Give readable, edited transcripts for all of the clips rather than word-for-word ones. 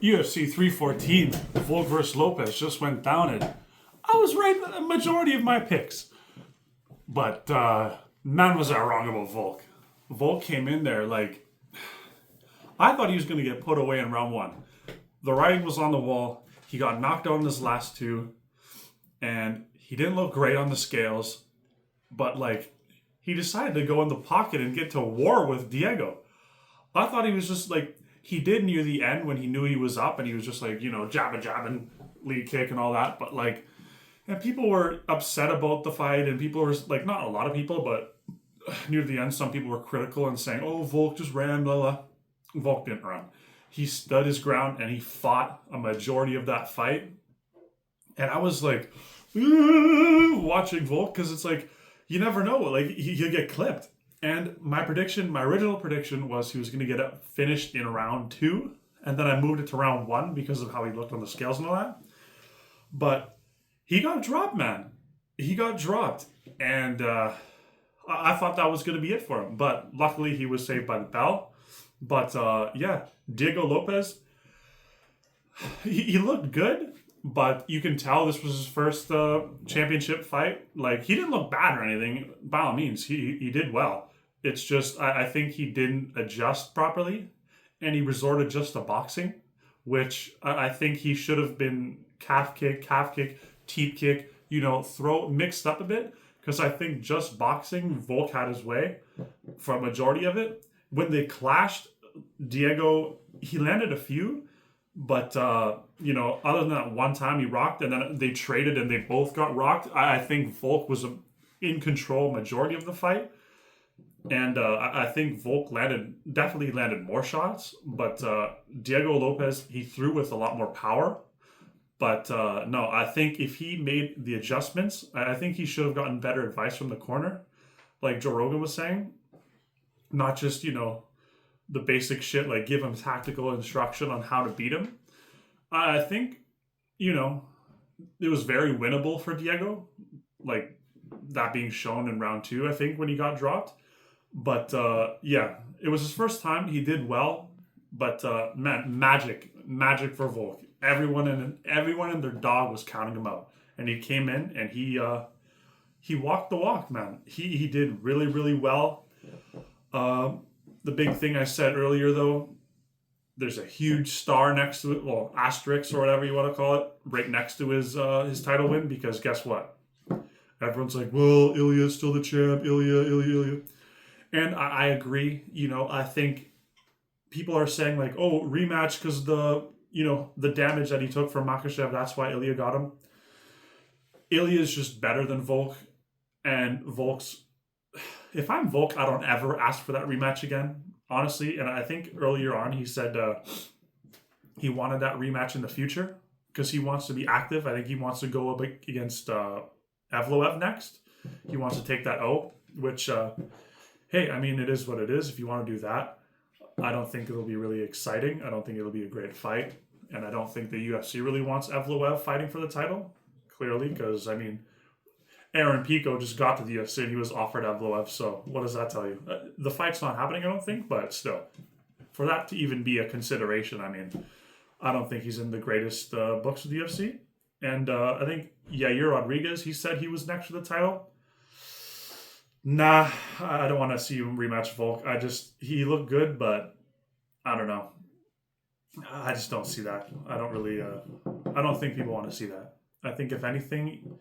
UFC 314, Volk versus Lopez just went down, and I was right a majority of my picks. But man, was I wrong about Volk. Volk came in there like, I thought he was going to get put away in round one. The writing was on the wall. He got knocked out in his last two, and he didn't look great on the scales. But like, he decided to go in the pocket and get to war with Diego. I thought he was just like, he did near the end when he knew he was up, and he was just like, jabbing, lead kick and all that. But like, and people were upset about the fight, and people were like, not a lot of people, but near the end, some people were critical and saying, oh, Volk just ran, blah, blah. Volk didn't run. He stood his ground, and he fought a majority of that fight. And I was like, watching Volk, because it's like, you never know. Like, he'll get clipped. And my original prediction was he was going to get it finished in round 2. And then I moved it to round 1 because of how he looked on the scales and all that. But he got dropped, man. He got dropped. And I thought that was going to be it for him. But luckily, he was saved by the bell. But Diego Lopez, he looked good. But you can tell this was his first championship fight. Like, he didn't look bad or anything. By all means, he did well. It's just, I think he didn't adjust properly. And he resorted just to boxing, which I think he should have been calf kick, teep kick, throw mixed up a bit. Because I think just boxing, Volk had his way for a majority of it. When they clashed, Diego, he landed a few. But, other than that one time he rocked, and then they traded and they both got rocked, I think Volk was in control majority of the fight. And I think Volk definitely landed more shots. But Diego Lopez, he threw with a lot more power. But no, I think if he made the adjustments, I think he should have gotten better advice from the corner. Like Joe Rogan was saying. Not just, the basic shit, like give him tactical instruction on how to beat him. I think, it was very winnable for Diego. Like, that being shown in round 2, I think, when he got dropped. But, it was his first time. He did well. But, man, magic for Volk. Everyone and their dog was counting him out. And he came in and he walked the walk, man. He did really, really well. The big thing I said earlier, though, there's a huge star next to it, well, asterisk or whatever you want to call it, right next to his title win, because guess what? Everyone's like, well, Ilya's still the champ, Ilya. And I agree. I think people are saying like, oh, rematch because the damage that he took from Makhachev, that's why Ilya got him. Ilya is just better than Volk, and if I'm Volk, I don't ever ask for that rematch again, honestly. And I think earlier on he said he wanted that rematch in the future because he wants to be active. I think he wants to go up against Evloev next. He wants to take that O, which, hey, I mean, it is what it is. If you want to do that, I don't think it'll be really exciting. I don't think it'll be a great fight. And I don't think the UFC really wants Evloev fighting for the title, clearly, because, I mean, Aaron Pico just got to the UFC and he was offered Evloev, so what does that tell you? The fight's not happening, I don't think, but still. For that to even be a consideration, I mean, I don't think he's in the greatest books of the UFC. And I think Yair Rodriguez, he said he was next to the title. Nah, I don't want to see him rematch Volk. He looked good, but I don't know. I just don't see that. I don't think people want to see that. I think if anything,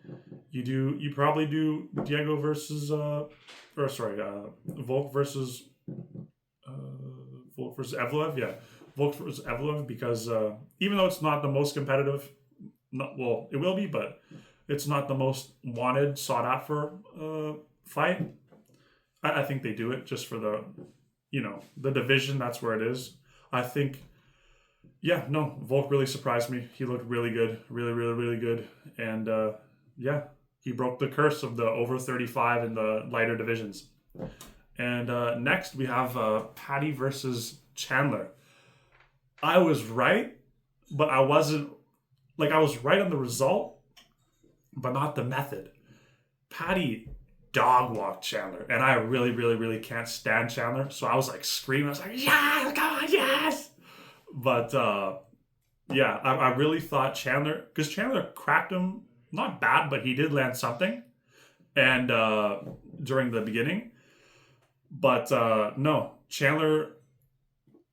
you probably do Diego versus Volk versus Evloev. Yeah, Volk versus Evloev, because even though it's not the most competitive, it will be, but it's not the most wanted, sought after fight. I think they do it just for the division. That's where it is. I think. Yeah, no, Volk really surprised me. He looked really good, really, really, really good. And he broke the curse of the over 35 in the lighter divisions. And next we have Paddy versus Chandler. I was right, but I wasn't, I was right on the result, but not the method. Paddy dog walked Chandler, and I really, really, really can't stand Chandler. So I was like screaming. I was like, yes, come on, yes! But Yeah, I really thought Chandler, because Chandler cracked him, not bad, but he did land something, and during the beginning. But no, Chandler,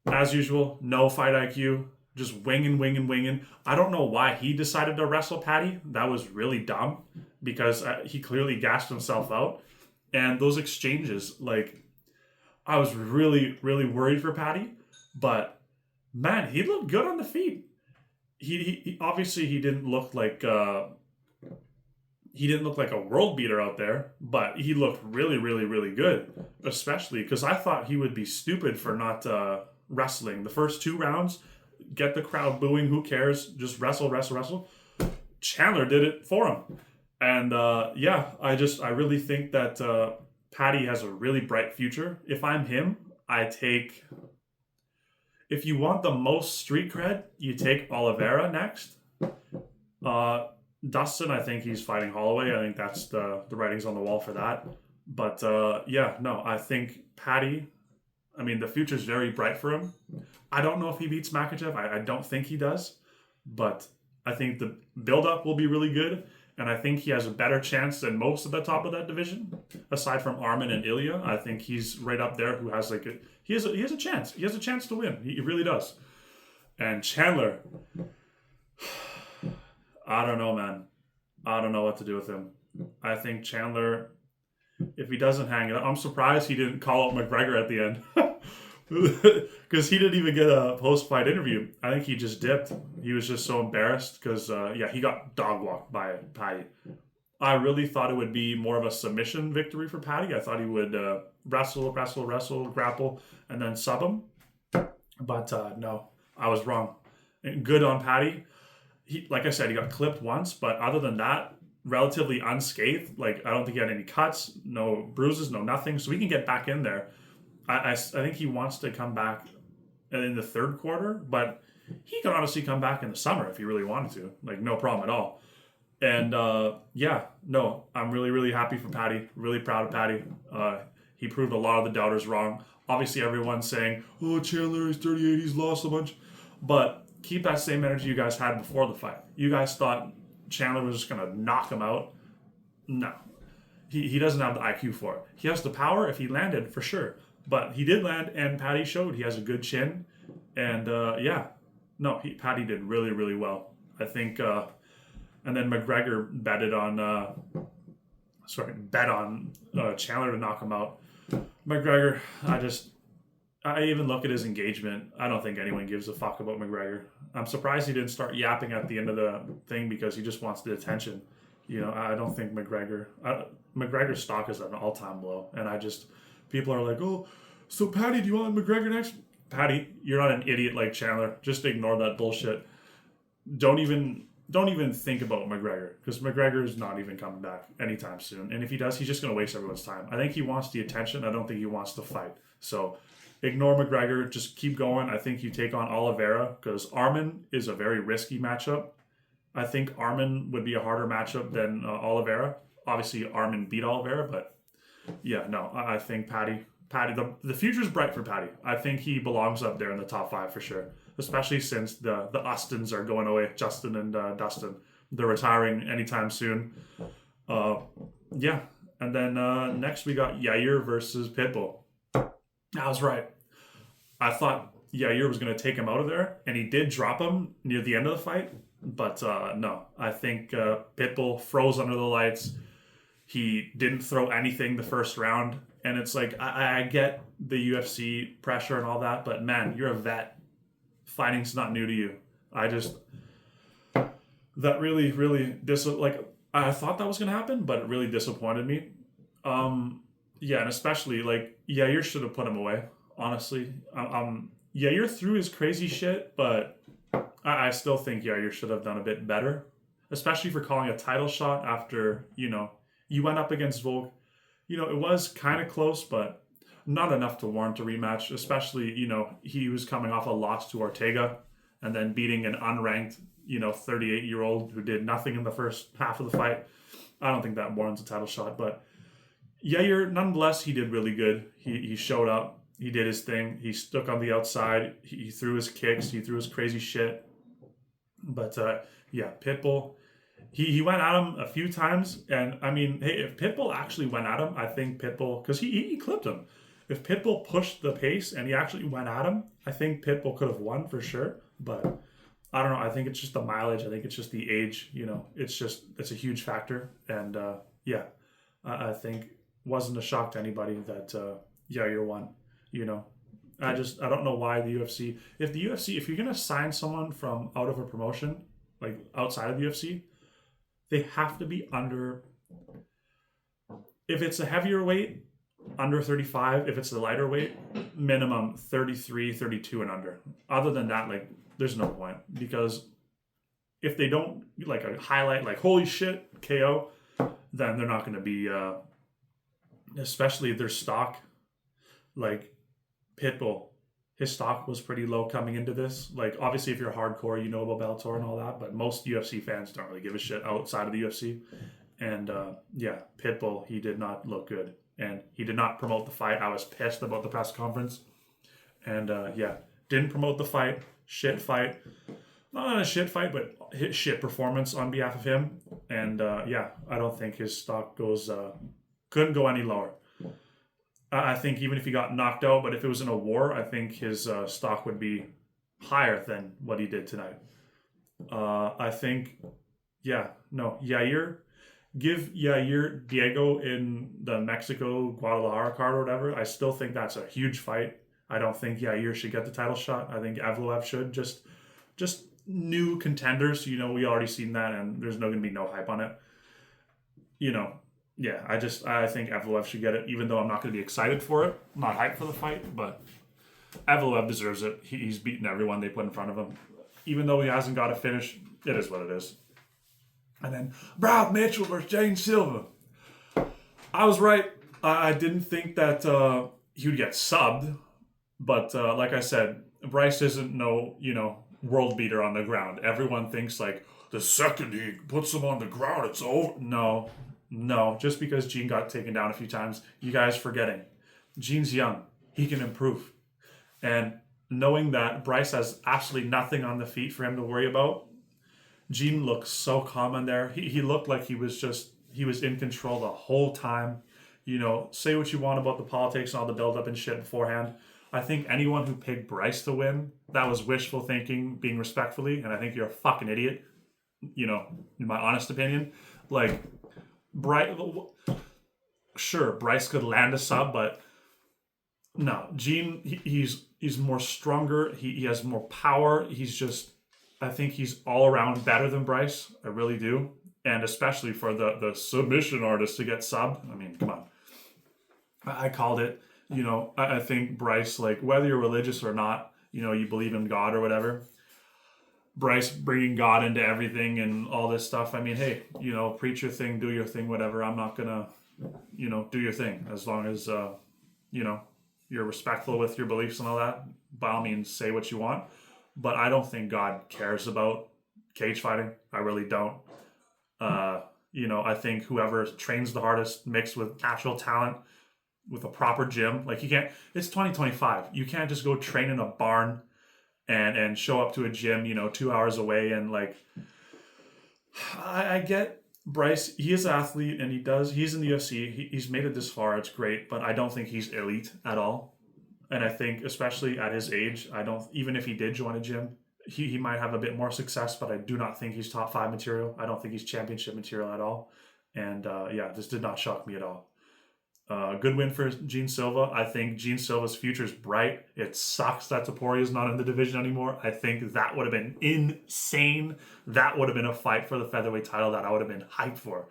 as usual, no fight IQ, just winging, winging, winging. I don't know why he decided to wrestle Patty. That was really dumb because he clearly gassed himself out. And those exchanges, like, I was really, really worried for Patty, but man, he looked good on the feet. He obviously he didn't look like a world beater out there, but he looked really, really, really good. Especially because I thought he would be stupid for not wrestling the first 2 rounds. Get the crowd booing. Who cares? Just wrestle, wrestle, wrestle. Chandler did it for him, and yeah, I really think that Patty has a really bright future. If I'm him, I take. If you want the most street cred, you take Oliveira next. Uh, Dustin, I think he's fighting Holloway. I think that's the writings on the wall for that. But yeah, no, I think Patty. I mean, the future's very bright for him. I don't know if he beats Makachev. I don't think he does, but I think the build-up will be really good, and I think he has a better chance than most at the top of that division. Aside from Armin and Ilya, I think he's right up there. Who has like he has a chance. He has a chance to win. He really does. And Chandler, I don't know, man. I don't know what to do with him. I think Chandler, if he doesn't hang it up, I'm surprised he didn't call out McGregor at the end. Because he didn't even get a post-fight interview. I think he just dipped. He was just so embarrassed because, yeah, he got dog walked by Patty. I really thought it would be more of a submission victory for Patty. I thought he would wrestle, wrestle, wrestle, grapple, and then sub him. But no, I was wrong. Good on Patty. He, like I said, he got clipped once, but other than that, relatively unscathed. Like I don't think he had any cuts, no bruises, no nothing. So we can get back in there. I think he wants to come back in the third quarter, but he can honestly come back in the summer if he really wanted to. Like no problem at all. And yeah, no, I'm really, really happy for Patty. Really proud of Patty. He proved a lot of the doubters wrong. Obviously, everyone's saying, "Oh, Chandler is 38. He's lost a bunch," but keep that same energy you guys had before the fight. You guys thought Chandler was just gonna knock him out. No, he doesn't have the IQ for it. He has the power if he landed for sure, but he did land, and Patty showed he has a good chin. And yeah, no, Patty did really, really well. I think. And then McGregor bet on Chandler to knock him out. McGregor, I even look at his engagement. I don't think anyone gives a fuck about McGregor. I'm surprised he didn't start yapping at the end of the thing because he just wants the attention. You know, I don't think McGregor's stock is at an all-time low, and people are like, oh, so Patty, do you want McGregor next? Patty, you're not an idiot like Chandler. Just ignore that bullshit. Don't even think about McGregor because McGregor is not even coming back anytime soon. And if he does, he's just going to waste everyone's time. I think he wants the attention. I don't think he wants to fight. So ignore McGregor. Just keep going. I think you take on Oliveira because Armin is a very risky matchup. I think Armin would be a harder matchup than Oliveira. Obviously, Armin beat Oliveira, but yeah, no, I think Patty, the future's bright for Patty. I think he belongs up there in the top 5 for sure. Especially since the Austins are going away, Justin and Dustin. They're retiring anytime soon. Yeah. And then next we got Yair versus Pitbull. I was right. I thought Yair was going to take him out of there, and he did drop him near the end of the fight. But no, I think Pitbull froze under the lights. He didn't throw anything the first round. And it's like, I get the UFC pressure and all that, but man, you're a vet. Fighting's not new to you. That really, really, I thought that was going to happen, but it really disappointed me. Yeah, and especially, Yair should have put him away, honestly. Yair threw his crazy shit, but I still think Yair should have done a bit better, especially for calling a title shot after, you went up against Volk. It was kind of close, but not enough to warrant a rematch, especially, he was coming off a loss to Ortega and then beating an unranked, 38-year-old who did nothing in the first half of the fight. I don't think that warrants a title shot, but Yair, nonetheless, he did really good. He showed up. He did his thing. He stuck on the outside. He threw his kicks. He threw his crazy shit. But yeah, Pitbull. He went at him a few times, and I mean, hey, if Pitbull actually went at him, I think Pitbull, because he clipped him. If Pitbull pushed the pace and he actually went at him, I think Pitbull could have won for sure. But I don't know. I think it's just the mileage. I think it's just the age. It's a huge factor. And yeah, I think wasn't a shock to anybody that Yair won. You know, I don't know why the UFC. If you're gonna sign someone from out of a promotion, like outside of the UFC, they have to be under. If it's a heavier weight, under 35. If it's the lighter weight, minimum 33, 32 and under. Other than that, like, there's no point, because if they don't like a highlight like holy shit KO, then they're not going to be especially if their stock, like Pitbull, his stock was pretty low coming into this. Like, obviously if you're hardcore, you know about Bellator and all that, but most UFC fans don't really give a shit outside of the UFC. And yeah, Pitbull, he did not look good, and he did not promote the fight. I was pissed about the press conference. And yeah, didn't promote the fight. Shit fight. Not a shit fight, but shit performance on behalf of him. And yeah, I don't think his stock couldn't go any lower. I think even if he got knocked out, but if it was in a war, I think his stock would be higher than what he did tonight. I think, yeah, no, give Yair Diego in the Mexico Guadalajara card or whatever. I still think that's a huge fight. I don't think Yair should get the title shot. I think Evloev should. Just new contenders. We already seen that, and there's going to be no hype on it. Yeah, I think Evloev should get it, even though I'm not going to be excited for it. I'm not hyped for the fight, but Evloev deserves it. He's beaten everyone they put in front of him. Even though he hasn't got a finish, it is what it is. And then Brad Mitchell versus Jane Silva. I was right. I didn't think that he would get subbed, but like I said, Bryce isn't no world beater on the ground. Everyone thinks like the second he puts him on the ground, it's over. No. Just because Gene got taken down a few times, you guys forgetting. Gene's young. He can improve. And knowing that Bryce has absolutely nothing on the feet for him to worry about, Gene looked so calm in there. He looked like he was in control the whole time. Say what you want about the politics and all the build-up and shit beforehand. I think anyone who picked Bryce to win, that was wishful thinking, being respectfully, and I think you're a fucking idiot. In my honest opinion. Like, Bryce could land a sub, but no, Gene, he's more stronger. He has more power. I think he's all around better than Bryce. I really do. And especially for the submission artist to get subbed. I mean, come on. I called it. I think Bryce, like, whether you're religious or not, you believe in God or whatever, Bryce bringing God into everything and all this stuff. I mean, hey, preach your thing, do your thing, whatever. I'm not gonna, do your thing as long as, you're respectful with your beliefs and all that. By all means, say what you want. But I don't think God cares about cage fighting. I really don't. I think whoever trains the hardest mixed with natural talent, with a proper gym, like it's 2025. You can't just go train in a barn and show up to a gym, 2 hours away. And like, I get Bryce, he is an athlete and he's in the UFC. He's made it this far. It's great, but I don't think he's elite at all. And I think, especially at his age, even if he did join a gym, he might have a bit more success, but I do not think he's top 5 material. I don't think he's championship material at all. And yeah, this did not shock me at all. Good win for Gene Silva. I think Gene Silva's future is bright. It sucks that Topuria is not in the division anymore. I think that would have been insane. That would have been a fight for the featherweight title that I would have been hyped for.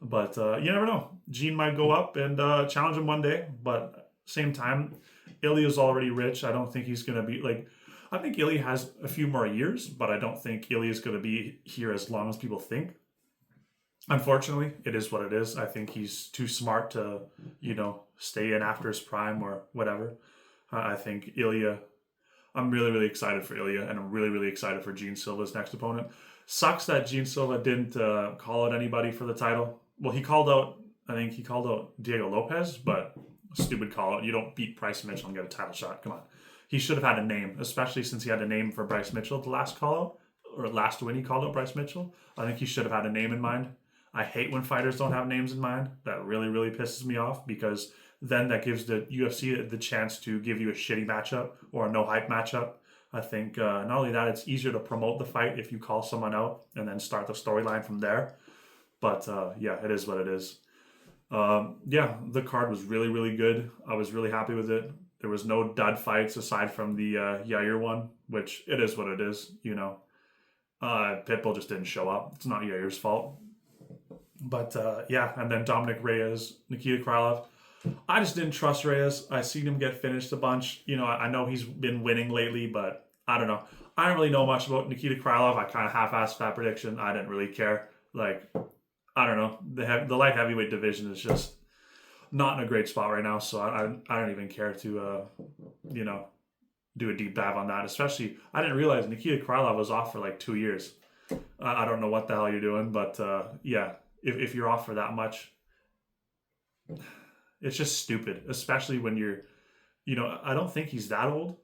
But you never know. Gene might go up and challenge him one day. But same time, Ilya's already rich. I don't think he's going to be like... I think Ilya has a few more years, but I don't think Ilya's going to be here as long as people think. Unfortunately, it is what it is. I think he's too smart to, stay in after his prime or whatever. I think Ilya... I'm really, really excited for Ilya, and I'm really, really excited for Gene Silva's next opponent. Sucks that Gene Silva didn't call out anybody for the title. Well, he called out Diego Lopez, but stupid call out. You don't beat Bryce Mitchell and get a title shot. Come on. He should have had a name, especially since he had a name for Bryce Mitchell at the last call out. or last win he called out Bryce Mitchell. I think he should have had a name in mind. I hate when fighters don't have names in mind. That really, really pisses me off because then that gives the UFC the chance to give you a shitty matchup or a no hype matchup. I think not only that, it's easier to promote the fight if you call someone out and then start the storyline from there. But yeah, it is what it is. Yeah, the card was really, really good. I was really happy with it. There was no dud fights aside from the Yair one, which it is what it is, you know. Pitbull just didn't show up. It's not Yair's fault. But yeah, and then Dominic Reyes, Nikita Krylov. I just didn't trust Reyes. I seen him get finished a bunch. You know, I know he's been winning lately, but I don't know. I don't really know much about Nikita Krylov. I kind of half-assed that prediction. I didn't really care. Like, I don't know. The light heavyweight division is just not in a great spot right now, so I don't even care to, you know, do a deep dive on that. Especially, I didn't realize Nikita Krylov was off for like 2 years. I don't know what the hell you're doing, but yeah, if you're off for that much, it's just stupid, especially when you're, you know, I don't think he's that old,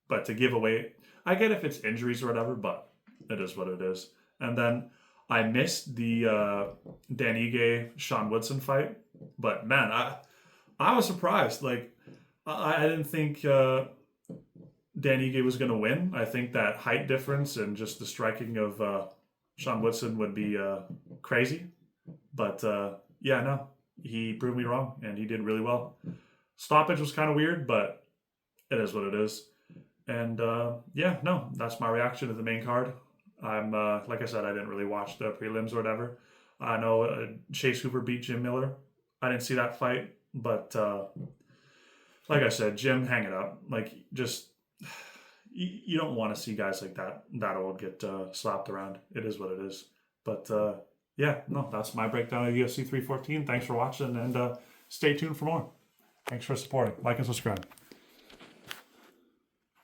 but to give away, I get if it's injuries or whatever, but it is what it is. And then I missed the Dan Ige Sean Woodson fight, but man, I was surprised. Like I didn't think Dan Ige was going to win. I think that height difference and just the striking of Sean Woodson would be crazy, but yeah, no. He proved me wrong, and he did really well. Stoppage was kind of weird, but it is what it is. And yeah, no, that's my reaction to the main card. I'm like I said, I didn't really watch the prelims or whatever. I know Chase Hooper beat Jim Miller. I didn't see that fight, but like I said, Jim, hang it up. Like, just you don't want to see guys like that old get slapped around. It is what it is. But yeah, no, that's my breakdown of UFC 314. Thanks for watching, and stay tuned for more. Thanks for supporting. Like and subscribe.